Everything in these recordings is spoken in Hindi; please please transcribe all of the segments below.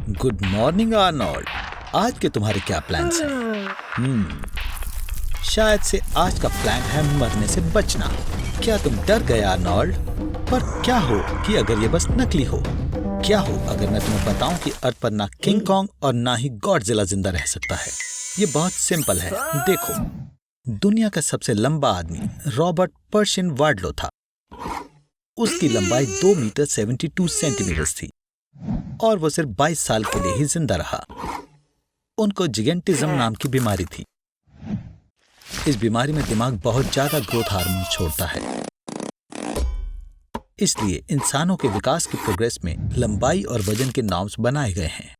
Good morning Arnold. आज के तुम्हारे क्या प्लान्स हैं? शायद से आज का प्लान है मरने से बचना। क्या तुम डर गए आर्नोल्ड? पर क्या हो कि अगर ये बस नकली हो? क्या हो अगर मैं तुम्हें बताऊं कि अर्थ पर ना किंग कॉन्ग और ना ही गॉडजिला जिंदा रह सकता है? ये बहुत सिंपल है। देखो, दुनिया का सबसे लंबा आदमी रॉबर्ट पर्शियन वार्डलो था। उसकी लंबाई 2 मीटर 72 सेंटीमीटर थी और वो सिर्फ 22 साल के लिए ही जिंदा रहा। उनको जिगेंटिज्म नाम की बीमारी थी। इस बीमारी में दिमाग बहुत ज्यादा ग्रोथ हार्मोन छोड़ता है, इसलिए इंसानों के विकास की प्रोग्रेस में लंबाई और वजन के नॉर्म्स बनाए गए हैं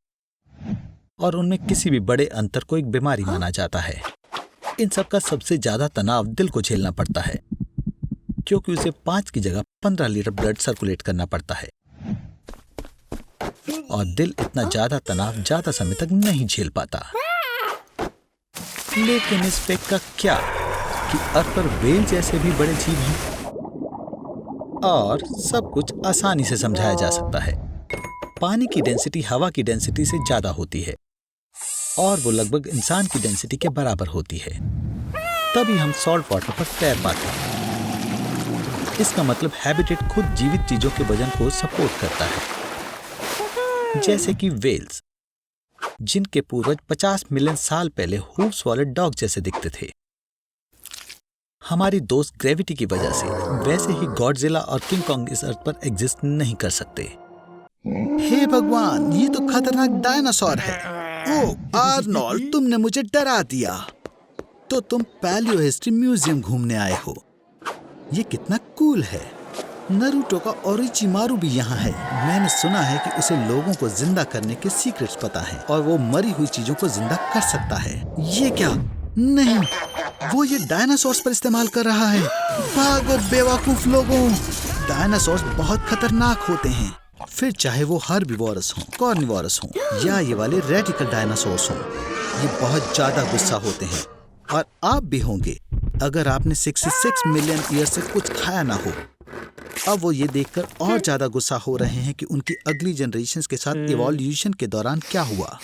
और उनमें किसी भी बड़े अंतर को एक बीमारी माना जाता है। इन सब का सबसे ज्यादा तनाव दिल को झेलना पड़ता है, क्योंकि उसे 5 की जगह 15 लीटर ब्लड सर्कुलेट करना पड़ता है और दिल इतना ज्यादा तनाव ज्यादा समय तक नहीं झेल पाता। लेकिन इस फैक्ट का क्या कि अर्थ पर व्हेल जैसे भी बड़े जीव हैं और सब कुछ आसानी से समझाया जा सकता है। पानी की डेंसिटी हवा की डेंसिटी से ज्यादा होती है और वो लगभग इंसान की डेंसिटी के बराबर होती है। तभी हम सॉल्ट वाटर पर तैर पाते हैं। इसका मतलब हैबिटेट खुद जीवित चीजों के वजन को सपोर्ट करता है, जैसे कि वेल्स, जिनके पूर्वज 50 मिलियन साल पहले हूव्स वाले डॉग जैसे दिखते थे। हमारी दोस्त ग्रेविटी की वजह से वैसे ही गॉडजिला और किंग कॉन्ग इस अर्थ पर एग्जिस्ट नहीं कर सकते। हे भगवान, ये तो खतरनाक डायनासोर है। ओह आर्नोल्ड, तुमने मुझे डरा दिया। तो तुम पैलियो हिस्ट्री म्यूजियम घूमने आए हो। ये कितना कूल है। नरूटो का ओरोचिमारू भी यहाँ है। मैंने सुना है कि उसे लोगों को जिंदा करने के सीक्रेट्स पता है और वो मरी हुई चीजों को जिंदा कर सकता है। ये क्या? नहीं, वो ये डायनासोर्स पर इस्तेमाल कर रहा है। भागो बेवकूफ लोगों। डायनासोर्स बहुत खतरनाक होते हैं, फिर चाहे वो हर्बीवोरस हों, कार्निवोरस हों या ये वाले रेडिकल डायनासोर्स हों। ये बहुत ज्यादा गुस्सा होते हैं और आप भी होंगे अगर आपने 66 मिलियन ईयर से कुछ खाया ना हो। अब वो ये देखकर और ज्यादा गुस्सा हो रहे हैं कि उनकी अगली जनरेशंस के साथ इवोल्यूशन के दौरान क्या हुआ।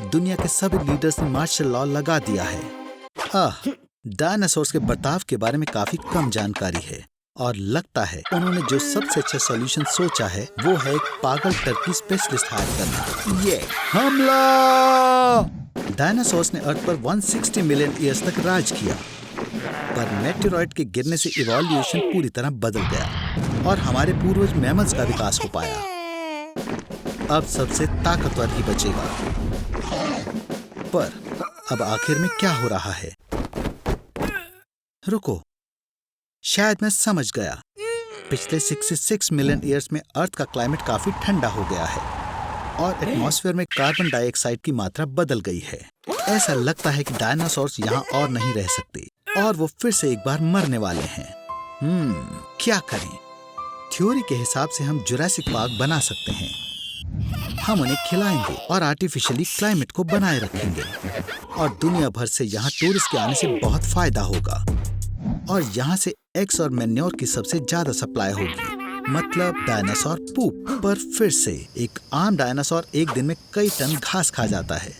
दुनिया के सभी लीडर्स ने मार्शल लॉ लगा दिया है। डायनासोर्स के बर्ताव के बारे में काफी कम जानकारी है और लगता है उन्होंने जो सबसे अच्छा सॉल्यूशन सोचा है वो है एक पागल टर्की स्पेशलिस्ट हायर करना। ये हमला! डायनासोर्स ने अर्थ पर 160 मिलियन ईयर्स तक राज किया, पर मेटेरॉइड के गिरने से इवोल्यूशन पूरी तरह बदल गया और हमारे पूर्वज मैमल्स का विकास हो पाया। अब सबसे ताकतवर ही बचेगा। पर अब आखिर में क्या हो रहा है? रुको, शायद मैं समझ गया। पिछले 66 मिलियन ईयर्स में अर्थ का क्लाइमेट काफी ठंडा हो गया है और एटमॉस्फेयर में कार्बन डाइऑक्साइड की मात्रा बदल गई है। ऐसा लगता है कि डायनासोर्स यहाँ और नहीं रह सकते और वो फिर से एक बार मरने वाले हैं। क्या करें? थ्योरी के हिसाब से हम जुरासिक पार्क बना सकते हैं। हम उन्हें खिलाएंगे और आर्टिफिशियली क्लाइमेट को बनाए रखेंगे और दुनिया भर से यहाँ टूरिस्ट के आने से बहुत फायदा होगा और यहाँ से एग्स और मैन्योर की सबसे ज्यादा सप्लाई होगी। मतलब डायनासोर पूप। पर फिर से एक आम डायनासोर एक दिन में कई टन घास खा जाता है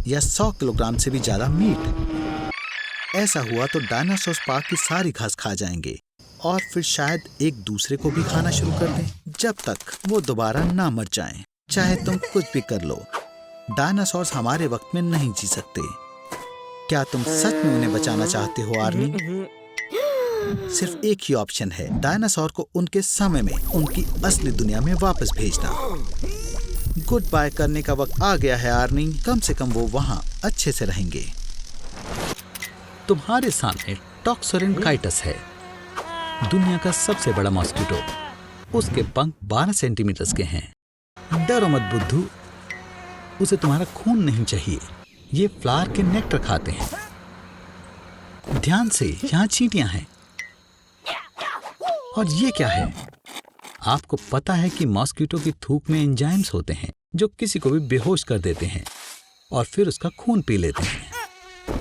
या 100 किलोग्राम से भी ज्यादा मीट। ऐसा हुआ तो डायनासोर पार्क की सारी घास खा जाएंगे और फिर शायद एक दूसरे को भी खाना शुरू कर दें, जब तक वो दोबारा ना मर जाएं। चाहे तुम कुछ भी कर लो, डायनासोर्स हमारे वक्त में नहीं जी सकते। क्या तुम सच में उन्हें बचाना चाहते हो आर्मी? सिर्फ एक ही ऑप्शन है, डायनासोर को उनके समय में उनकी असली दुनिया में वापस भेजना। गुड बाय करने का वक्त आ गया है आर्मी। कम से कम वो वहाँ अच्छे से रहेंगे। तुम्हारे सामने टॉक्सोरिनकाइटस है, दुनिया का सबसे बड़ा मॉस्किटो। उसके पंख 12 सेंटीमीटर के हैं। डरो मत बुद्धू, उसे तुम्हारा खून नहीं चाहिए। ये फ्लावर के नेक्टर खाते हैं। ध्यान से, यहाँ चींटियां हैं। और ये क्या है? आपको पता है कि मॉस्किटो की थूक में एंजाइम्स होते हैं जो किसी को भी बेहोश कर देते हैं और फिर उसका खून पी लेते हैं।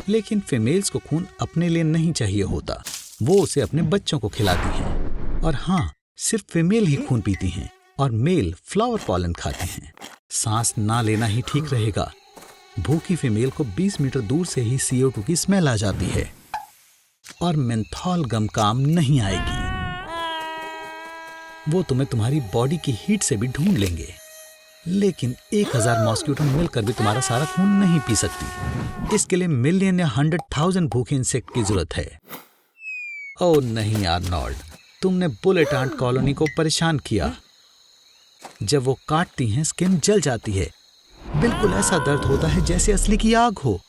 लेकिन फीमेल्स को खून अपने लिए नहीं चाहिए होता, वो उसे अपने बच्चों को खिलाती हैं। और हाँ, सिर्फ फीमेल ही खून पीती हैं और मेल फ्लावर पॉलन खाते हैं। सांस ना लेना ही ठीक रहेगा। भूखी फीमेल को 20 मीटर दूर से ही CO2 की स्मेल आ जाती है और मेंथॉल गम काम नहीं आएगी। वो तुम्हें तुम्हारी बॉडी की हीट से भी ढूंढ लेंगे, लेकिन 1000 मॉस्किटो मिलकर भी तुम्हारा सारा खून नहीं पी सकती। इसके लिए मिलियन या 100,000 भूखे इंसेक्ट की जरूरत है। ओह नहीं आर्नोल्ड, तुमने बुलेट आंट कॉलोनी को परेशान किया। जब वो काटती हैं स्किन जल जाती है। बिल्कुल ऐसा दर्द होता है जैसे असली की आग हो।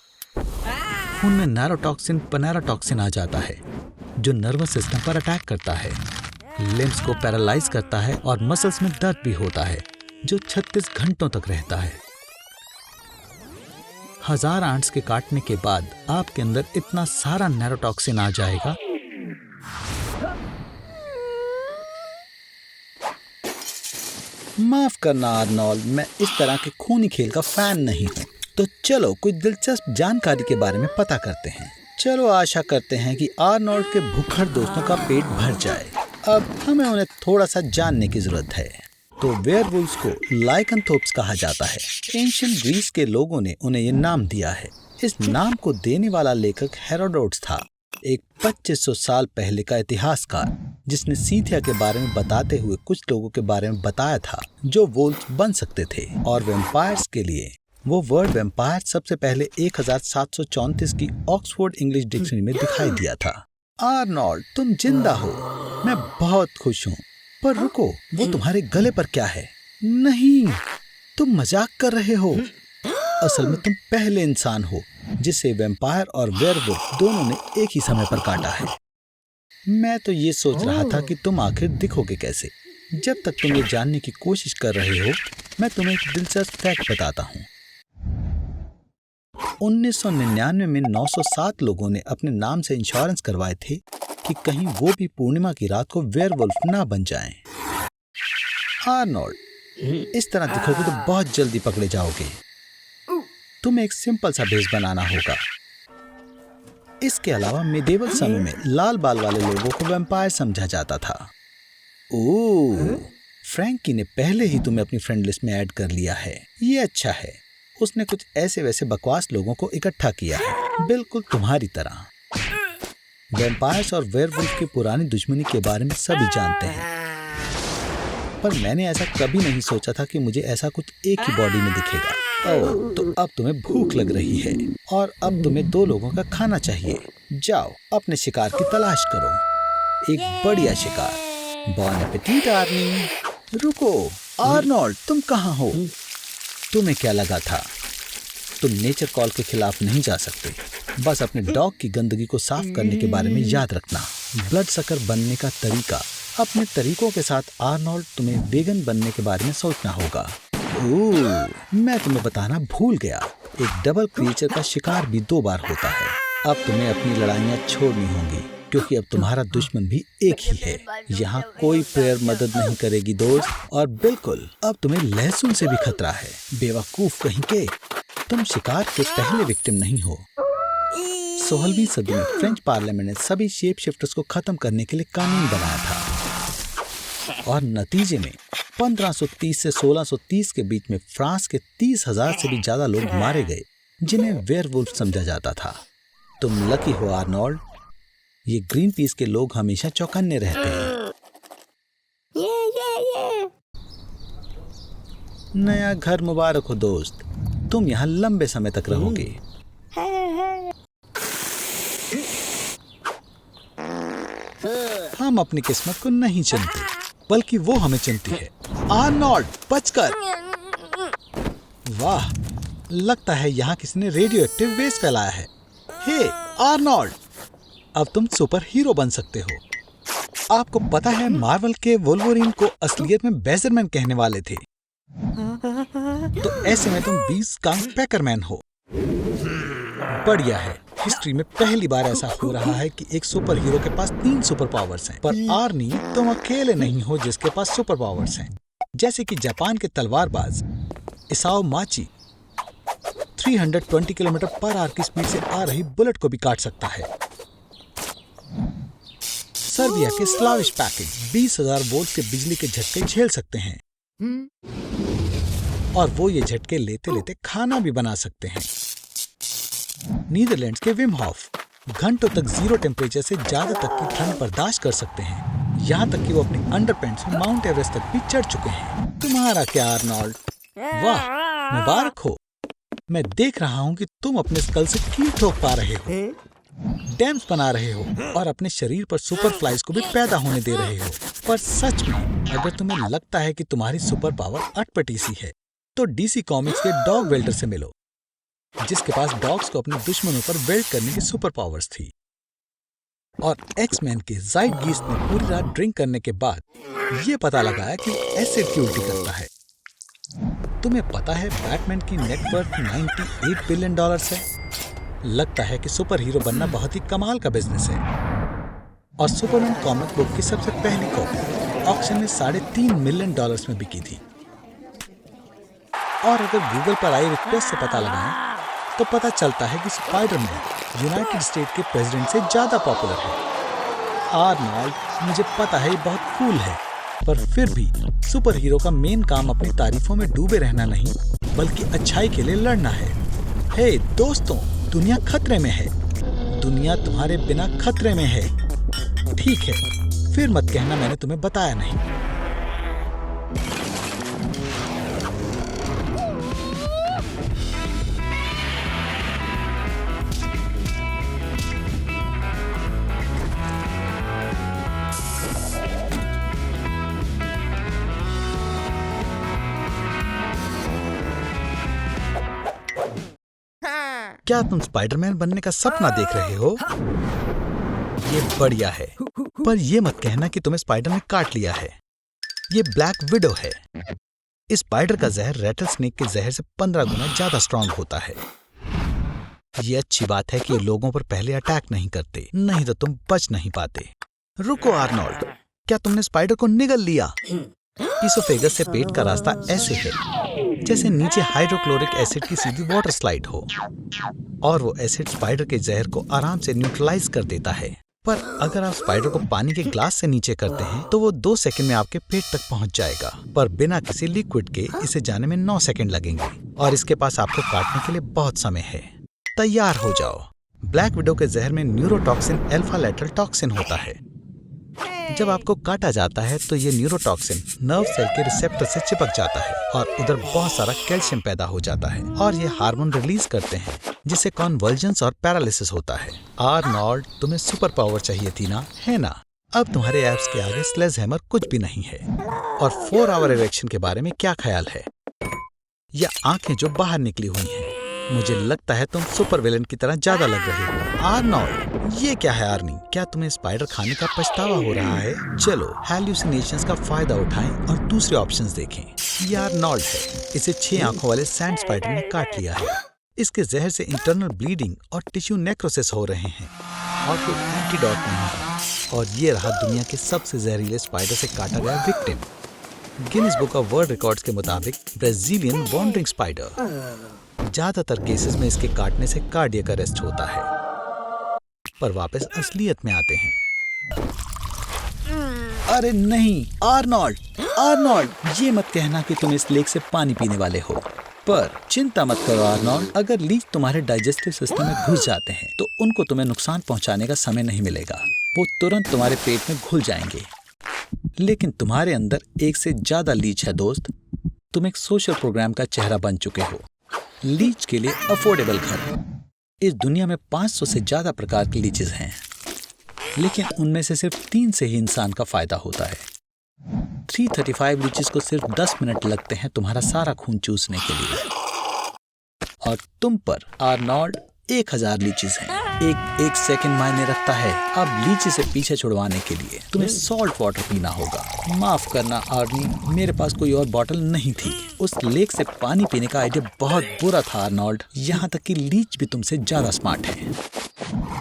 खून में नैरोटॉक्सिन पनेराटॉक्सिन आ जाता है जो नर्वस सिस्टम पर अटैक करता है, लिम्स को पैरालाइज करता है और मसल्स में दर्द भी होता है जो 36 घंटों तक रहता है। 1000 आंट्स के काटने के बाद आपके अंदर इतना सारा नैरोटॉक्सिन आ जाएगा माफ करना आर्नोल्ड, मैं इस तरह के खूनी खेल का फैन नहीं हूँ। तो चलो कुछ दिलचस्प जानकारी के बारे में पता करते हैं। चलो आशा करते हैं कि आर्नोल्ड के भूखड़ दोस्तों का पेट भर जाए। अब हमें उन्हें थोड़ा सा जानने की जरूरत है। तो वेयरवुल्व्स को लाइकेंथोप्स कहा जाता है। एंशिएंट ग्रीस के लोगों ने उन्हें ये नाम दिया है। इस नाम को देने वाला लेखक हेरोडोटस था, एक 2500 साल पहले का इतिहासकार जिसने सीथिया के बारे में बताते हुए कुछ लोगों के बारे में बताया था जो वुल्व्स बन सकते थे। और वैम्पायर्स के लिए वो वर्ड वैम्पायर सबसे पहले 1734 की ऑक्सफोर्ड इंग्लिश डिक्शनरी में दिखाई दिया था। आर्नोल्ड, तुम जिंदा हो, मैं बहुत खुश हूँ। पर रुको, वो तुम्हारे गले पर क्या है? नहीं, तुम मजाक कर रहे हो। असल में तुम पहले इंसान हो जिसे वैम्पायर और वेयरवुल्फ दोनों ने एक ही समय पर काटा है। मैं तो ये सोच रहा था कि तुम आखिर दिखोगे कैसे। जब तक तुम ये जानने की कोशिश कर रहे हो, मैं तुम्हें एक दिलचस्प फैक्ट बताता हूँ। 1999 में 907 लोगों ने अपने नाम से इंश्योरेंस करवाए थे कि कहीं वो भी पूर्णिमा की रात को वेयरवुल्फ ना बन जाएं। आर्नोल्ड, इस तरह दिखोगे तो बहुत जल्दी पकड़े जाओगे। तुम्हें एक सिंपल सा भेष बनाना होगा। इसके अलावा मेडिवल समय में लाल बाल वाले लोगों को वैम्पायर समझा जाता था। ओह, फ्रैंकी ने पहले ही तुम्हें अपनी फ्रेंड लिस्ट में ऐड कर लिया है। ये अच्छा है। उसने कुछ ऐसे वैसे बकवास लोगों को इकट्ठा किया है, बिल्कुल तुम्हारी तरह। वैम्पायर्स और वेयरवुल्फ की पुरानी दुश्मनी के बारे में सभी जानते हैं, पर मैंने ऐसा कभी नहीं सोचा था कि मुझे ऐसा कुछ एक ही बॉडी में दिखेगा। ओह, तो अब तुम्हें भूख लग रही है और अब तुम्हें 2 लोगों का खाना चाहिए। जाओ अपने शिकार की तलाश करो, एक बढ़िया शिकार। बॉन एपेटीट आर्नी। रुको आर्नोल्ड, तुम कहाँ हो? तुम्हें क्या लगा था तुम नेचर कॉल के खिलाफ नहीं जा सकते? बस अपने डॉग की गंदगी को साफ करने के बारे में याद रखना। ब्लड सकर बनने का तरीका, अपने तरीकों के साथ आर्नोल्ड तुम्हें वेगन बनने के बारे में सोचना होगा। ओह, मैं तुम्हें बताना भूल गया, एक डबल क्रीचर का शिकार भी 2 बार होता है। अब तुम्हें अपनी लड़ाइयाँ छोड़नी होंगी क्योंकि अब तुम्हारा दुश्मन भी एक ही है। यहाँ कोई प्रेयर मदद नहीं करेगी दोस्त। और बिल्कुल अब तुम्हें लहसुन से भी खतरा है। बेवकूफ कहीं के, तुम शिकार के पहले विक्टिम नहीं हो। 16वीं सदी में फ्रेंच पार्लियामेंट ने सभी शेप शिफ्टर्स को खत्म करने के लिए कानून बनाया था और नतीजे में 1530 से 1630 के बीच में फ्रांस के 30,000 से भी ज्यादा लोग मारे गए जिन्हें वेयरवुल्फ समझा जाता था। तुम लकी हो आर्नोल्ड, ये ग्रीन पीस के लोग हमेशा चौकन्ने रहते हैं। नया घर मुबारक हो दोस्त, तुम यहाँ लंबे समय तक रहोगे। हम अपनी किस्मत को नहीं चुनते, बल्कि वो हमें चुनती है। आर्नोल्ड, बचकर! वाह, लगता है यहाँ किसी ने रेडियो एक्टिव वेस्ट फैलाया है। हे आर्नोल्ड, अब तुम सुपर हीरो बन सकते हो। आपको पता है मार्वल के वुल्वरीन को असलियत में बेजरमैन कहने वाले थे, तो ऐसे में तुम 20 का पैकरमैन हो। बढ़िया है, हिस्ट्री में पहली बार ऐसा हो रहा है कि एक सुपर हीरो के पास 3 सुपर पावर्स हैं। पर आर्नी, तुम अकेले नहीं हो जिसके पास सुपर पावर्स हैं। जैसे कि जापान के तलवारबाज इसाओ माची 320 किलोमीटर पर आवर की स्पीड से आ रही बुलेट को भी काट सकता है। सर्बिया के स्लाविश पैकेज 20,000 वोल्ट के बिजली के झटके झेल सकते हैं। और वो ये झटके लेते लेते खाना भी बना सकते हैं। नीदरलैंड्स के विम हॉफ घंटों तक 0 टेम्परेचर से ज्यादा तक की ठंड बर्दाश्त कर सकते हैं, यहाँ तक कि वो अपने अंडरपैंट्स में माउंट एवरेस्ट तक भी चढ़ चुके हैं। तुम्हारा क्या आर्नोल्ड, वाह मुबारक हो। मैं देख रहा हूँ कि तुम अपने स्कल से कील ठोक पा रहे हो, डैम्स बना रहे हो और अपने शरीर पर सुपर फ्लाइज को भी पैदा होने दे रहे हो। पर सच में अगर तुम्हें लगता है कि तुम्हारी सुपर पावर अटपटी सी है तो डीसी कॉमिक्स के डॉग वेल्डर से मिलो, जिसके पास डॉग्स को अपने दुश्मनों पर वेल्ड करने की सुपर पावर्स थी। और एक्समैन के ज़ाइटगीस्ट ने पूरी रात ड्रिंक करने के बाद ये पता लगाया कि एसिड की उल्टी करता है। तुम्हें पता है बैटमैन की नेटवर्थ $98 बिलियन है। लगता है कि सुपर हीरो बनना बहुत ही कमाल का बिजनेस है। और सुपरमैन कॉमिक बुक की सबसे पहली कॉपी ऑक्शन में $3.5 मिलियन में बिकी थी। और अगर गूगल पर आई रिक्वेस्ट से पता लगाएं तो पता चलता है कि स्पाइडरमैन यूनाइटेड स्टेट के प्रेसिडेंट से ज्यादा पॉपुलर है। आर्नोल्ड, मुझे पता है ये बहुत कूल है, पर फिर भी सुपर हीरो का मेन काम अपनी तारीफों में डूबे रहना नहीं बल्कि अच्छाई के लिए लड़ना है। हे दोस्तों, दुनिया खतरे में है। दुनिया तुम्हारे बिना खतरे में है। ठीक है, फिर मत कहना मैंने तुम्हें बताया नहीं। क्या तुम स्पाइडरमैन बनने का सपना देख रहे हो? ये बढ़िया है, पर ये मत कहना कि तुम्हें स्पाइडर ने काट लिया है। ये ब्लैक विडो है। इस स्पाइडर का जहर रैटल स्नेक के जहर से 15 गुना ज्यादा स्ट्रांग होता है। ये अच्छी बात है कि ये लोगों पर पहले अटैक नहीं करते, नहीं तो तुम बच नहीं पाते। रुको आर्नोल्ड, क्या तुमने स्पाइडर को निगल लिया? इसोफेगस से पेट का रास्ता ऐसे है जैसे नीचे हाइड्रोक्लोरिक एसिड की सीधी वाटर स्लाइड हो, और वो एसिड स्पाइडर के जहर को आराम से न्यूट्रलाइज कर देता है। पर अगर आप स्पाइडर को पानी के ग्लास से नीचे करते हैं तो वो 2 सेकंड में आपके पेट तक पहुंच जाएगा, पर बिना किसी लिक्विड के इसे जाने में 9 सेकंड लगेंगे, और इसके पास आपको काटने के लिए बहुत समय है। तैयार हो जाओ। ब्लैक विडो के जहर में न्यूरोटॉक्सिन अल्फा लेटरल टॉक्सिन होता है। जब आपको काटा जाता है तो ये न्यूरोटॉक्सिन नर्व सेल के रिसेप्टर से चिपक जाता है और उधर बहुत सारा कैल्शियम पैदा हो जाता है, और ये हार्मोन रिलीज करते हैं जिससे कॉन्वल्जेंस और पैरालिसिस होता है। आर्नोल्ड, तुम्हें सुपर पावर चाहिए थी ना, है ना? अब तुम्हारे एब्स के आगे स्लेजहैमर कुछ भी नहीं है। और 4 आवर इरेक्शन के बारे में क्या ख्याल है? या आंखें जो बाहर निकली हुई हैं। मुझे लगता है तुम सुपर विलेन की तरह ज्यादा लग रहे हो। आर्नोल्ड, ये क्या है आर्नी? क्या तुम्हें स्पाइडर खाने का पछतावा हो रहा है? चलो हैल्यूसिनेशंस का फायदा उठाएं और दूसरे ऑप्शंस देखें। ये आर्नोल्ड है। इसे 6 आंखों वाले सैंड स्पाइडर ने काट लिया है। इसके जहर से इंटरनल ब्लीडिंग और टिश्यू नेक्रोसिस हो रहे हैं, और कोई एंटीडोट नहीं है। और ये रहा दुनिया के सबसे जहरीले स्पाइडर से काटा गया victim. Guinness book of world records के मुताबिक ब्राजीलियन वॉन्डरिंग स्पाइडर। ज्यादातर केसेस में इसके काटने से कार्डियक अरेस्ट होता है। पर वापस असलियत में आते हैं। अरे नहीं आर्नोल्ड, आर्नोल्ड, ये मत कहना कि तुम इस लेक से पानी पीने वाले हो। पर चिंता मत करो आर्नोल्ड, अगर लीच तुम्हारे डाइजेस्टिव सिस्टम में घुस जाते हैं तो उनको तुम्हें नुकसान पहुंचाने का समय नहीं मिलेगा। वो तुरंत तुम्हारे पेट में घुल जाएंगे। लेकिन तुम्हारे अंदर एक से ज्यादा लीच है दोस्त। तुम एक सोशल प्रोग्राम का चेहरा बन चुके हो। लीच के लिए अफोर्डेबल घर। इस दुनिया में 500 से ज्यादा प्रकार की लीचेस हैं, लेकिन उनमें से सिर्फ 3 से ही इंसान का फायदा होता है। 335 लीचेस को सिर्फ 10 मिनट लगते हैं तुम्हारा सारा खून चूसने के लिए, और तुम पर आर्नोल्ड 1000 लीचेस हैं। एक सेकंड मायने रखता है। अब लीची से पीछे छुड़वाने के लिए तुम्हें सॉल्ट वाटर पीना होगा। माफ करना आर्नी, मेरे पास कोई और बोतल नहीं थी। उस लेक से पानी पीने का आइडिया बहुत बुरा था आर्नोल्ड। यहाँ तक कि लीच भी तुमसे ज्यादा स्मार्ट है।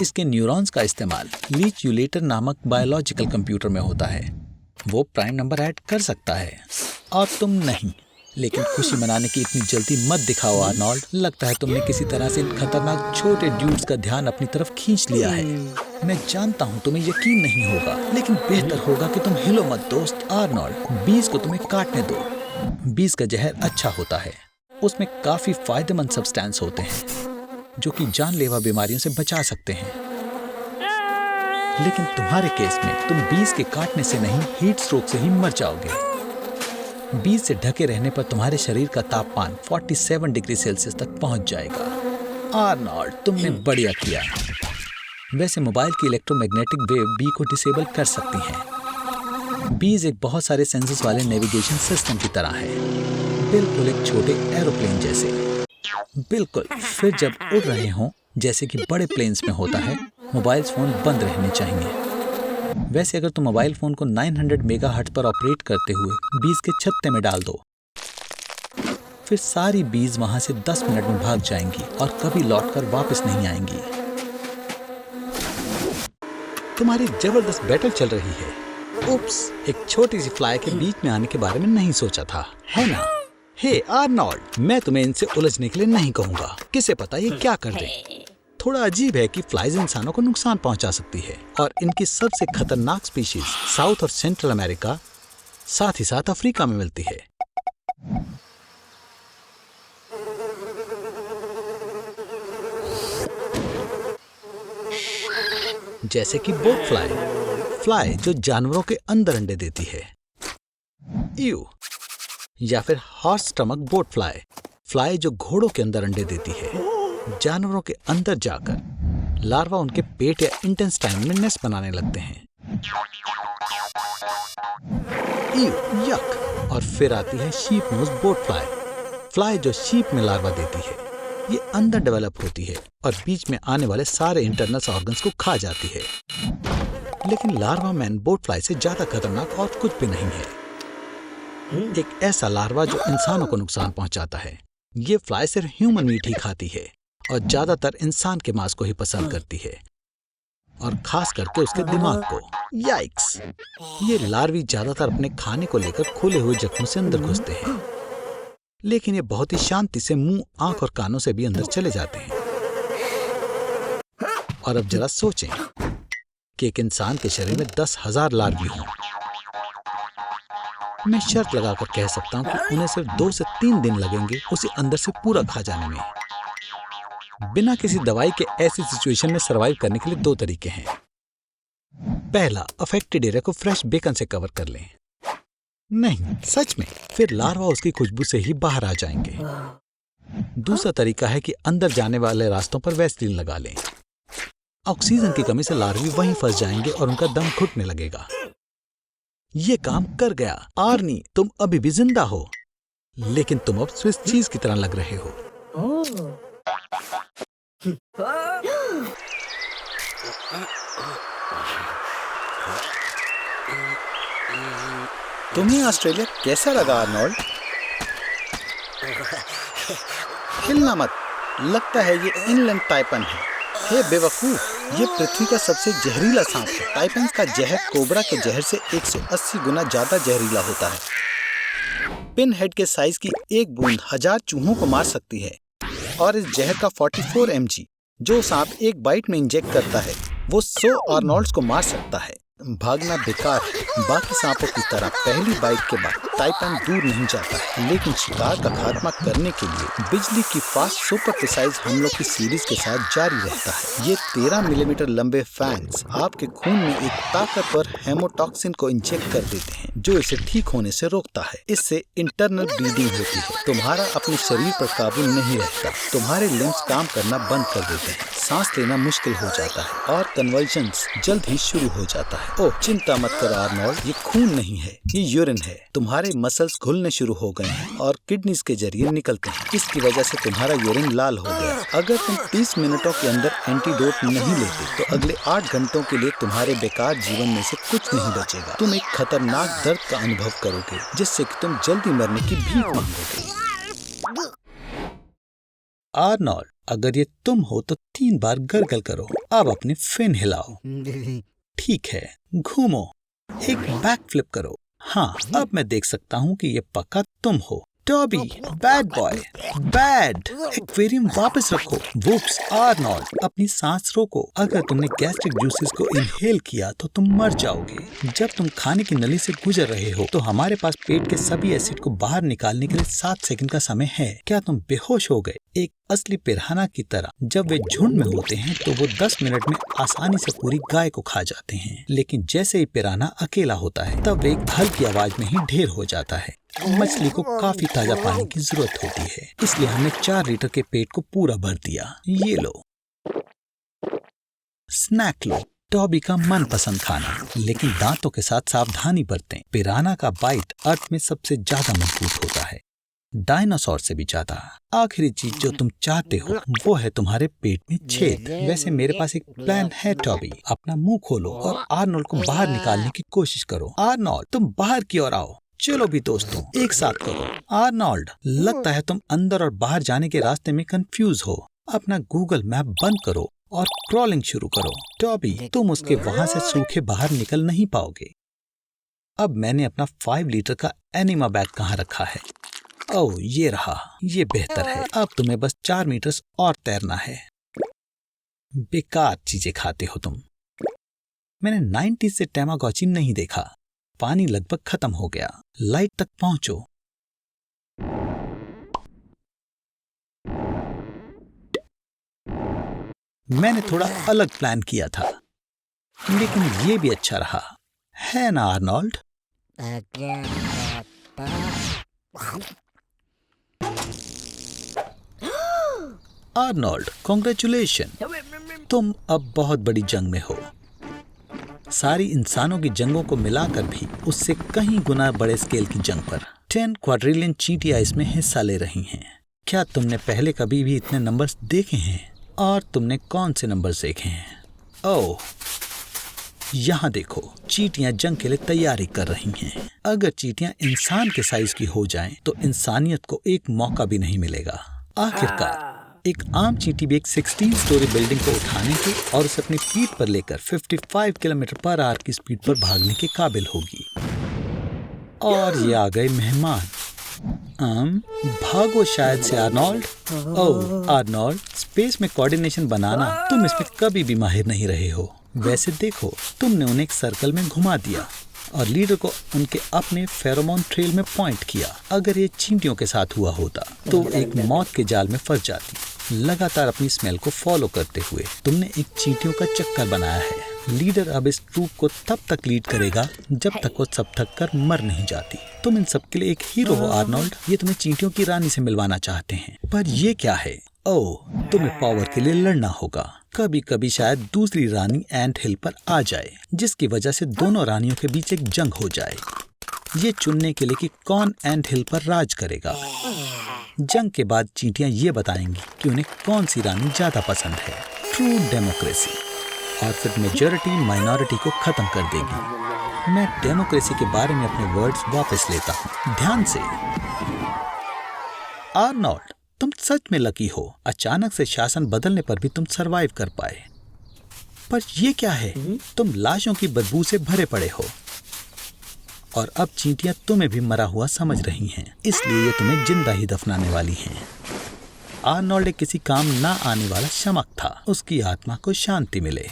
इसके न्यूरॉन्स का इस्तेमाल लीच यूलेटर नामक बायोलॉजिकल कंप्यूटर में होता है। वो प्राइम नंबर ऐड कर सकता है और तुम नहीं। लेकिन खुशी मनाने की इतनी जल्दी मत दिखाओ आर्नोल्ड। लगता है तुमने किसी तरह से इन खतरनाक छोटे ड्यूड्स का ध्यान अपनी तरफ खींच लिया है। मैं जानता हूँ तुम्हें यकीन नहीं होगा, लेकिन बेहतर होगा कि तुम हिलो मत दोस्त। आर्नोल्ड, बीज को तुम्हें काटने दो। बीज का जहर अच्छा होता है, उसमें काफी फायदेमंद सब्सटेंस होते हैं जो कि जानलेवा बीमारियों से बचा सकते हैं। लेकिन तुम्हारे केस में तुम बीज के काटने से नहीं, हीट स्ट्रोक से ही मर जाओगे। बीज से ढके रहने पर तुम्हारे शरीर का तापमान 47 डिग्री सेल्सियस तक पहुंच जाएगा। आर्नोल्ड, तुमने बढ़िया किया। वैसे मोबाइल की इलेक्ट्रोमैग्नेटिक वेव बी को डिसेबल कर सकती हैं। बीज एक बहुत सारे सेंसर्स वाले नेविगेशन सिस्टम की तरह है, बिल्कुल एक छोटे एरोप्लेन जैसे। बिल्कुल। फिर जब उड़ रहे हों, जैसे कि बड़े प्लेन्स में होता है, मोबाइल फोन बंद रहने चाहिए। वैसे अगर तुम मोबाइल फोन को 900 मेगाहर्ट्ज पर ऑपरेट करते हुए बीज के छत्ते में डाल दो, फिर सारी बीज वहां से 10 मिनट में भाग जाएंगी और कभी लौटकर वापस नहीं आएंगी। तुम्हारी जबरदस्त बैटल चल रही है। उप्स, एक छोटी सी फ्लाई के बीच में आने के बारे में नहीं सोचा था, है ना? हे आर्नोल्ड, मैं तुम्हें इनसे उलझने के लिए नहीं कहूंगा। किसे पता ये क्या कर दे। थोड़ा अजीब है कि फ्लाइज इंसानों को नुकसान पहुंचा सकती है और इनकी सबसे खतरनाक स्पीशीज साउथ और सेंट्रल अमेरिका, साथ ही साथ अफ्रीका में मिलती है। जैसे कि बोट फ्लाई जो जानवरों के अंदर अंडे देती है, यू, या फिर हॉर्स स्टमक बोट फ्लाई जो घोड़ों के अंदर अंडे देती है। जानवरों के अंदर जाकर लार्वा उनके पेट या इंटेस्टाइन में नेस्ट बनाने लगते हैं। यक। और फिर आती है शीप नोज बोट फ्लाई जो शीप में लार्वा देती है। ये अंदर डेवलप होती है और बीच में आने वाले सारे इंटरनल ऑर्गन्स को खा जाती है। लेकिन लार्वा मैन बोट फ्लाई से ज्यादा खतरनाक और कुछ भी नहीं है। एक ऐसा लार्वा जो इंसानों को नुकसान पहुंचाता है। ये फ्लाई सिर्फ ह्यूमन मीट ही खाती है और ज्यादातर इंसान के मांस को ही पसंद करती है, और खास करके उसके दिमाग को। याइक्स! ये लार्वी ज्यादातर अपने खाने को लेकर खुले हुए जख्मों से अंदर घुसते हैं, लेकिन ये बहुत ही शांति से मुंह, आंख और कानों से भी अंदर चले जाते हैं। और अब जरा सोचें कि एक इंसान के शरीर में 10,000 लार्वी हों। मैं शर्त लगाकर कह सकता हूं कि उन्हें सिर्फ 2 से 3 दिन लगेंगे उसे अंदर से पूरा खा जाने में। बिना किसी दवाई के ऐसी सिचुएशन में सरवाइव करने के लिए 2 तरीके हैं। पहला, अफेक्टेड एरिया को फ्रेश बेकन से कवर कर लें। नहीं, सच में, फिर लार्वा उसकी खुशबू से ही बाहर आ जाएंगे। दूसरा तरीका है कि अंदर जाने वाले रास्तों पर वैसलीन लगा लें। ऑक्सीजन की कमी से लार्वी वहीं फंस जाएंगे और उनका दम घुटने लगेगा। ये काम कर गया। आर्नी, तुम अभी भी जिंदा हो, लेकिन तुम अब स्विस चीज की तरह लग रहे हो। तुम्हें ऑस्ट्रेलिया कैसा लगा आर्नोल्ड? हिलना मत, लगता है ये इनलैंड टाइपन है। हे बेवकूफ, ये पृथ्वी का सबसे जहरीला सांप है। टाइपन्स का जहर कोबरा के जहर से 180 गुना ज्यादा जहरीला होता है। पिन हेड के साइज की एक बूंद 1000 चूहों को मार सकती है, और इस जहर का 44 mg जो सांप एक बाइट में इंजेक्ट करता है, वो 100 आर्नोल्ड्स को मार सकता है। भागना बेकार है। बाकी सांपों की तरह पहली बाइट के बाद टाइपन दूर नहीं जाता है, लेकिन शिकार का खात्मा करने के लिए बिजली की फास्ट सुपर प्रिसाइज हमलों की सीरीज के साथ जारी रहता है। ये 13 मिलीमीटर लंबे फैंग्स आपके खून में एक ताकतवर हेमोटॉक्सिन को इंजेक्ट कर देते हैं, जो इसे ठीक होने से रोकता है। इससे इंटरनल ब्लीडिंग होती है, तुम्हारा अपने शरीर पर काबू नहीं रहता, तुम्हारे लिम्स काम करना बंद कर देते हैं, सांस लेना मुश्किल हो जाता है और कन्वल्जन्स जल्द ही शुरू हो जाता है। ओह, चिंता मत करो आर्नोल्ड, ये खून नहीं है, ये यूरिन है। तुम्हारे मसल्स घुलने शुरू हो गए हैं और किडनीज के जरिए निकलते हैं। इसकी वजह से तुम्हारा यूरिन लाल हो गया। अगर तुम 30 मिनटों के अंदर एंटीडोट नहीं लेते तो अगले 8 घंटों के लिए तुम्हारे बेकार जीवन में से कुछ नहीं बचेगा। तुम एक खतरनाक दर्द का अनुभव करोगे, जिससे कि तुम जल्दी मरने की भीख मांगोगे। आर्नोल्ड, अगर ये तुम हो तो 3 बार गरगल करो। अब अपने फिन हिलाओ। ठीक है, घूमो, एक बैक फ्लिप करो। हाँ, अब मैं देख सकता हूँ कि ये पक्का तुम हो। Toby, bad boy, bad. Aquarium वापस रखो। वुप्स, आर्नोल्ड, अपनी सांस रोको। अगर तुमने गैस्ट्रिक जूसेस को इनहेल किया तो तुम मर जाओगे। जब तुम खाने की नली से गुजर रहे हो तो हमारे पास पेट के सभी एसिड को बाहर निकालने के लिए 7 सेकंड का समय है। क्या तुम बेहोश हो गए? एक असली पिराना की तरह जब वे झुंड में होते हैं तो वो 10 मिनट में आसानी से पूरी गाय को खा जाते हैं, लेकिन जैसे ही पिराना अकेला होता है तब वे एक हल्की आवाज में ही ढेर हो जाता है। मछली को काफी ताजा पानी की जरूरत होती है, इसलिए हमने 4 लीटर के पेट को पूरा भर दिया। ये लो, स्नैक लो। टॉबी का मनपसंद खाना, लेकिन दांतों के साथ सावधानी बरतें। पिराना का बाइट अर्थ में सबसे ज्यादा मजबूत होता है, डायनासोर से भी ज्यादा। आखिरी चीज जो तुम चाहते हो वो है तुम्हारे पेट में छेद। वैसे मेरे पास एक प्लान है टॉबी। अपना मुंह खोलो और आर्नोल्ड को बाहर निकालने की कोशिश करो। आर्नोल्ड, तुम बाहर की ओर आओ। चलो भी दोस्तों, एक साथ करो। आर्नोल्ड, लगता है तुम अंदर और बाहर जाने के रास्ते में कंफ्यूज हो। अपना गूगल मैप बंद करो और क्रॉलिंग शुरू करो। टॉबी, तुम उसके वहां से सूखे बाहर निकल नहीं पाओगे। अब मैंने अपना 5 लीटर का एनिमा बैग कहाँ रखा है? ओह, ये रहा। ये बेहतर है। अब तुम्हें बस 4 मीटर और तैरना है। बेकार चीजें खाते हो तुम। मैंने 90 से टैमागोची नहीं देखा। पानी लगभग खत्म हो गया। लाइट तक पहुंचो। मैंने थोड़ा अलग प्लान किया था, लेकिन ये भी अच्छा रहा, है ना आर्नोल्ड? आर्नोल्ड, कॉन्ग्रेचुलेशन, तुम अब बहुत बड़ी जंग में हो। सारी इंसानों की जंगों को मिलाकर भी उससे कहीं गुना बड़े स्केल की जंग पर 10 क्वाड्रिलियन चींटियां इसमें हिस्सा ले रही हैं। क्या तुमने पहले कभी भी इतने नंबर्स देखे हैं? और तुमने कौन से नंबर्स देखे हैं? ओह, यहाँ देखो, चींटियां जंग के लिए तैयारी कर रही हैं। अगर चींटियां इंसान के साइज की हो जाएं, तो इंसानियत को एक मौका भी नहीं मिलेगा। आखिरकार एक आम चींटी भी एक 16 स्टोरी बिल्डिंग को उठाने के और उसे अपनी पीठ पर लेकर 55 किलोमीटर पर आवर की स्पीड पर भागने के काबिल होगी। और ये आ गए मेहमान। भागो शायद से आर्नोल्ड। ओह आर्नोल्ड, स्पेस में कोऑर्डिनेशन बनाना तुम इसमें कभी भी माहिर नहीं रहे हो। वैसे देखो, तुमने उन्हें एक सर्कल में घुमा दिया और लीडर को उनके अपने फेरोमोन ट्रेल में पॉइंट किया। अगर ये चींटियों के साथ हुआ होता तो एक मौत के जाल में फंस जाती। लगातार अपनी स्मेल को फॉलो करते हुए तुमने एक चींटियों का चक्कर बनाया है। लीडर अब इस ट्रूप को तब तक लीड करेगा जब तक वो सब थक कर मर नहीं जाती। तुम इन सब के लिए एक हीरो हो आर्नोल्ड। ये तुम्हें चींटियों की रानी से मिलवाना चाहते हैं, पर ये क्या है? ओह, तुम्हें पावर के लिए लड़ना होगा। कभी कभी शायद दूसरी रानी एंट हिल पर आ जाए, जिसकी वजह से दोनों रानियों के बीच एक जंग हो जाए। ये चुनने के लिए कि कौन एंट हिल पर राज करेगा। जंग के बाद चींटियां ये बताएंगी कि उन्हें कौन सी रानी ज्यादा पसंद है। True democracy. और फिर मेजॉरिटी माइनॉरिटी को खत्म कर देगी। मैं डेमोक्रेसी के बारे में अपने वर्ड्स वापस लेता हूँ, ध्यान से। आर्नोल्ड, तुम सच में लकी हो। अचानक से शासन बदलने पर भी तुम सरवाइव कर पाए। पर ये क्या है? तुम लाशों की बदबू से भरे पड़े हो और अब चींटियां तुम्हें भी मरा हुआ समझ रही हैं, इसलिए ये तुम्हें जिंदा ही दफनाने वाली हैं। आर्नोल्ड एक किसी काम ना आने वाला शमक था। उसकी आत्मा को शांति मिले।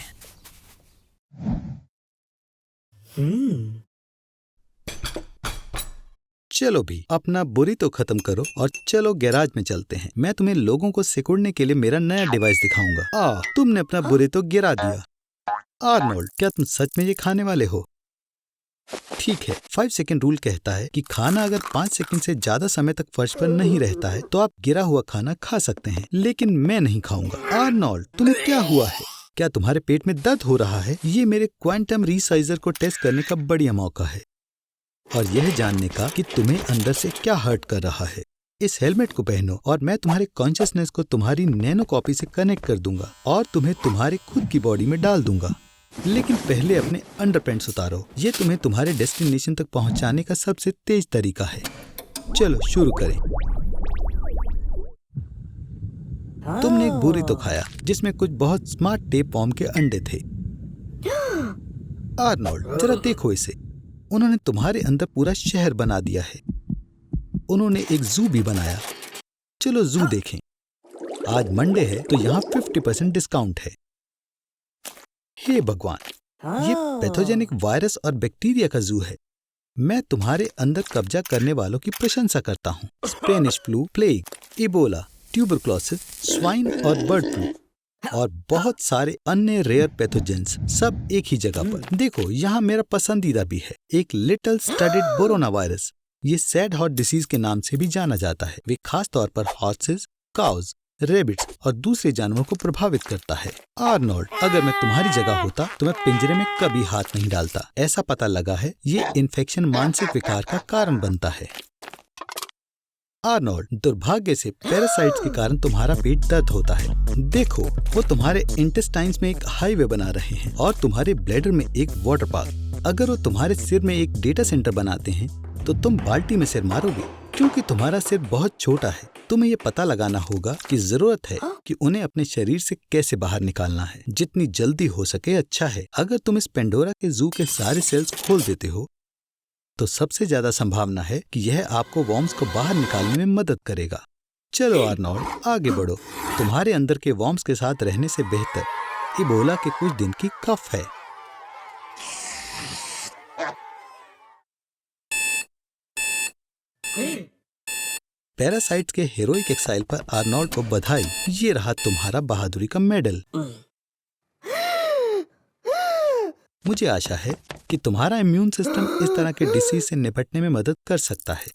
चलो भी, अपना बुरी तो खत्म करो और चलो गैराज में चलते हैं। मैं तुम्हें लोगों को सिकुड़ने के लिए मेरा नया डिवाइस दिखाऊंगा। तुमने अपना बुरी तो गिरा दिया। आर्नोल्ड, क्या तुम सच में ये खाने वाले हो? ठीक है, 5 सेकंड रूल कहता है कि खाना अगर 5 सेकंड से ज्यादा समय तक फर्श पर नहीं रहता है तो आप गिरा हुआ खाना खा सकते हैं, लेकिन मैं नहीं खाऊंगा। आर्नोल्ड, तुम्हें क्या हुआ है? क्या तुम्हारे पेट में दर्द हो रहा है? ये मेरे क्वांटम रिसाइजर को टेस्ट करने का बढ़िया मौका है और यह जानने का कि तुम्हें अंदर से क्या हर्ट कर रहा है। इस हेलमेट को पहनो और मैं तुम्हारे कॉन्शियसनेस को तुम्हारी नैनो कॉपी से कनेक्ट कर दूंगा और तुम्हें तुम्हारे खुद की बॉडी में डाल दूंगा। लेकिन पहले अपने अंडरपैंट्स उतारो। ये तुम्हें तुम्हारे डेस्टिनेशन तक पहुंचाने का सबसे तेज तरीका है। चलो शुरू करें। तुमने एक बुरी तो खाया जिसमें कुछ बहुत स्मार्ट टेप वॉर्म के अंडे थे। आर्नोल्ड, जरा देखो इसे। उन्होंने तुम्हारे अंदर पूरा शहर बना दिया है। उन्होंने एक जू भी बनाया। चलो जू देखें। आज मंडे है तो यहाँ 50% डिस्काउंट है। हे भगवान, ये पैथोजेनिक वायरस और बैक्टीरिया का जू है। मैं तुम्हारे अंदर कब्जा करने वालों की प्रशंसा करता हूँ। Spanish flu, plague, Ebola, tuberculosis, swine और बर्ड फ्लू और बहुत सारे अन्य रेयर पैथोजेंस सब एक ही जगह पर। देखो, यहाँ मेरा पसंदीदा भी है, एक लिटिल स्टडेड बोरोना वायरस। ये सैड हार्ट डिसीज के नाम से भी जाना जाता है। वे खास तौर पर हॉर्सेस, काउज, रेबिट्स और दूसरे जानवरों को प्रभावित करता है। आर्नोल्ड, अगर मैं तुम्हारी जगह होता तो मैं पिंजरे में कभी हाथ नहीं डालता। ऐसा पता लगा है ये इन्फेक्शन मानसिक विकार का कारण बनता है। आर्नोल्ड, दुर्भाग्य से पैरासाइट्स के कारण तुम्हारा पेट दर्द होता है। देखो, वो तुम्हारे इंटेस्टाइन्स में एक हाईवे बना रहे हैं और तुम्हारे ब्लैडर में एक वाटर पार्क। अगर वो तुम्हारे सिर में एक डेटा सेंटर बनाते हैं तो तुम बाल्टी में सिर मारोगे, क्योंकि तुम्हारा सिर बहुत छोटा है। तुम्हें ये पता लगाना होगा कि जरूरत है कि उन्हें अपने शरीर से कैसे बाहर निकालना है। जितनी जल्दी हो सके अच्छा है। अगर तुम इस पेंडोरा के जू के सारे सेल्स खोल देते हो तो सबसे ज्यादा संभावना है कि यह आपको वॉर्म्स को बाहर निकालने में मदद करेगा। चलो आर्नोल्ड, आगे बढ़ो। तुम्हारे अंदर के वॉर्म्स के साथ रहने से बेहतर इबोला के कुछ दिन की कफ है। पैरासाइट्स के हेरोइक एक्साइल पर आर्नोल्ड को बधाई। ये रहा तुम्हारा बहादुरी का मेडल। मुझे आशा है कि तुम्हारा इम्यून सिस्टम इस तरह के डिसीज से निपटने में मदद कर सकता है।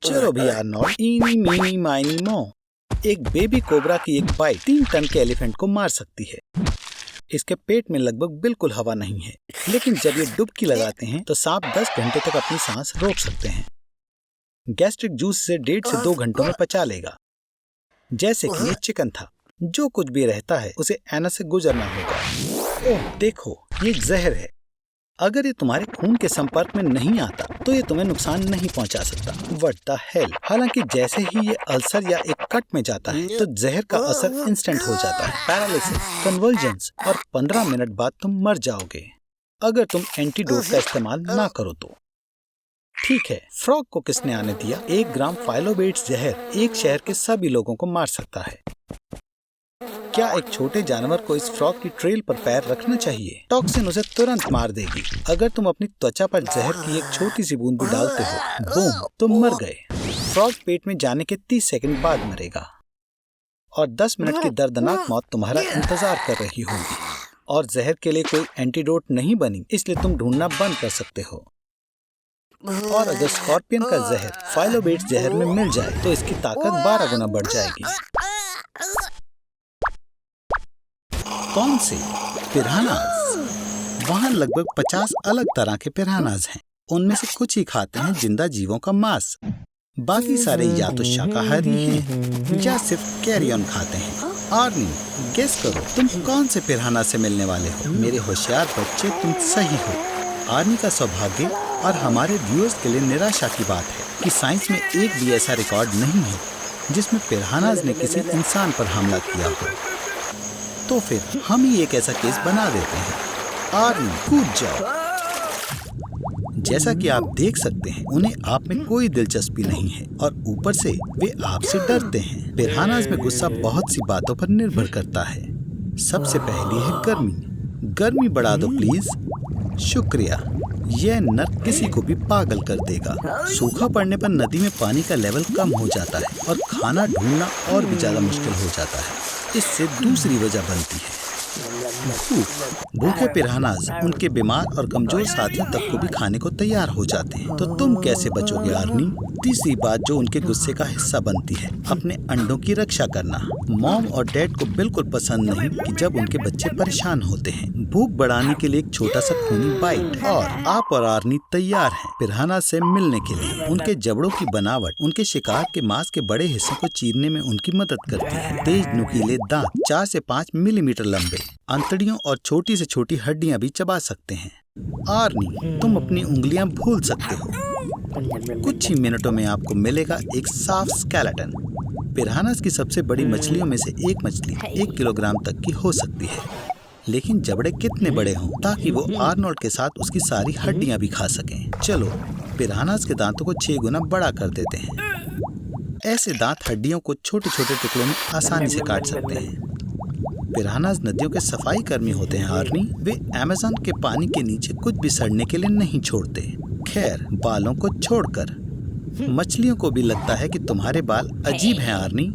चलो भी आर्नोल्ड, इनी मीनी माइनी मो। एक बेबी कोबरा की एक बाइट 3 टन के एलिफेंट को मार सकती है। इसके पेट में लगभग बिल्कुल हवा नहीं है, लेकिन जब ये डुबकी लगाते हैं तो सांप 10 घंटे तक अपनी सांस रोक सकते हैं। गैस्ट्रिक जूस से 1.5 से 2 घंटों में पचा लेगा। जैसे कि ये चिकन था। जो कुछ भी रहता है उसे एनस से गुजरना होगा। ओह देखो, ये एक जहर है। अगर ये तुम्हारे खून के संपर्क में नहीं आता तो ये तुम्हें नुकसान नहीं पहुंचा सकता। What the hell. हालांकि जैसे ही ये अल्सर या एक कट में जाता है तो जहर का असर इंस्टेंट हो जाता है। पैरालिसिस, कन्वर्जेंस और 15 मिनट बाद तुम मर जाओगे अगर तुम एंटीडोट का इस्तेमाल ना करो तो। ठीक है, फ्रॉग को किसने आने दिया? 1 ग्राम फाइलोबेट्स जहर एक शहर के सभी लोगों को मार सकता है। क्या एक छोटे जानवर को इस फ्रॉग की ट्रेल पर पैर रखना चाहिए? टॉक्सिन उसे तुरंत मार देगी। अगर तुम अपनी त्वचा पर जहर की एक छोटी सी बूंद भी डालते हो, बूम, तुम मर गए। फ्रॉग पेट में जाने के 30 सेकंड बाद मरेगा और 10 मिनट की दर्दनाक मौत तुम्हारा इंतजार कर रही होगी। और जहर के लिए कोई एंटीडोट नहीं बनी, इसलिए तुम ढूंढना बंद कर सकते हो। और अगर स्कॉर्पियन का जहर फाइलोबेट्स जहर में मिल जाए तो इसकी ताकत 12 गुना बढ़ जाएगी। कौन से? पिरानाज। वहाँ लगभग 50 अलग तरह के पिरानाज हैं। उनमें से कुछ ही खाते हैं जिंदा जीवों का मांस। बाकी सारे या तो शाकाहारी हैं या सिर्फ कैरियन खाते हैं। आर्नी, गेस करो तुम कौन से पिराना से मिलने वाले हो? मेरे होशियार बच्चे, तुम सही हो। आर्नी का सौभाग्य और हमारे व्यूअर्स के लिए निराशा की बात है कि साइंस में एक भी ऐसा रिकॉर्ड नहीं है जिसमें पिरानाज ने किसी इंसान पर हमला किया हो। तो फिर हम ही एक ऐसा केस बना देते हैं। आर्नी, कूद जाओ। जैसा कि आप देख सकते हैं, उन्हें आप में कोई दिलचस्पी नहीं है और ऊपर से वे आपसे डरते हैं। पिरानाज में गुस्सा बहुत सी बातों पर निर्भर करता है। सबसे पहली है गर्मी। गर्मी बढ़ा दो प्लीज। शुक्रिया। यह नर किसी को भी पागल कर देगा। सूखा पड़ने पर नदी में पानी का लेवल कम हो जाता है और खाना ढूंढना और भी ज्यादा मुश्किल हो जाता है। इससे दूसरी वजह बनती है भूखे पिरानाज उनके बीमार और कमजोर साथियों तक को भी खाने को तैयार हो जाते हैं। तो तुम कैसे बचोगे आर्नी? तीसरी बात जो उनके गुस्से का हिस्सा बनती है, अपने अंडों की रक्षा करना। मॉम और डैड को बिल्कुल पसंद नहीं कि जब उनके बच्चे परेशान होते हैं। भूख बढ़ाने के लिए एक छोटा सा खूनी बाइट और आप और आर्नी तैयार हैं पिराना से मिलने के लिए। उनके जबड़ों की बनावट उनके शिकार के मांस के बड़े हिस्सों को चीरने में उनकी मदद करती है। तेज नुकीले दांत 4 से 5 मिलीमीटर लंबे, अंतड़ियों और छोटी से छोटी हड्डियां भी चबा सकते हैं। आर्नी, तुम अपनी उंगलियां भूल सकते हो। कुछ ही मिनटों में आपको मिलेगा एक साफ स्केलेटन। पिरानास की सबसे बड़ी मछलियों में से एक मछली 1 किलोग्राम तक की हो सकती है, लेकिन जबड़े कितने बड़े हों ताकि वो आर्नोल्ड के साथ उसकी सारी हड्डियां भी खा सकें। चलो पिरानास के दांतों को 6 गुना बड़ा कर देते हैं। ऐसे दांत हड्डियों को छोटे छोटे टुकड़ों में आसानी से काट सकते हैं। पिरानास नदियों के सफाई कर्मी होते हैं आर्नी। वे अमेज़न के पानी के नीचे कुछ भी सड़ने के लिए नहीं छोड़ते। खैर, बालों को छोड़कर। मछलियों को भी लगता है कि तुम्हारे बाल अजीब हैं आर्नी।